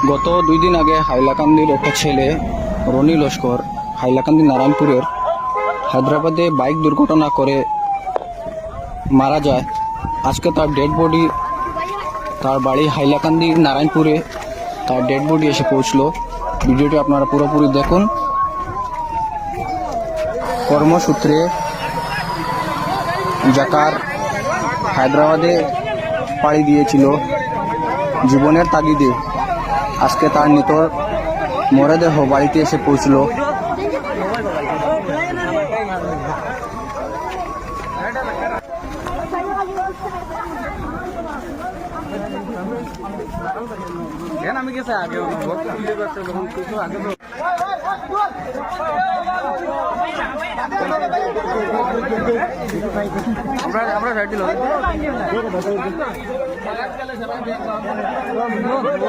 গত 2 দিন আগে হাইলাকান্দির একটা ছেলে রনি লস্কর হাইলাকান্দি নারায়ণপুরের হায়দ্রাবাদে বাইক দুর্ঘটনা করে মারা যায়। আজকে তার ডেড বডি তার বাড়ি হাইলাকান্দি নারায়ণপুরে তার ডেড বডি এসে পৌঁছলো। ভিডিওটি আপনারা পুরোপুরি দেখুন। কর্মসূত্রে জাকার হায়দ্রাবাদে পাড়ি দিয়েছিল জীবনের তাগিদে। আজকে তার নিতর মরদেহ বাড়িতে এসে পৌঁছলো। আমি গেছে আগে আমরা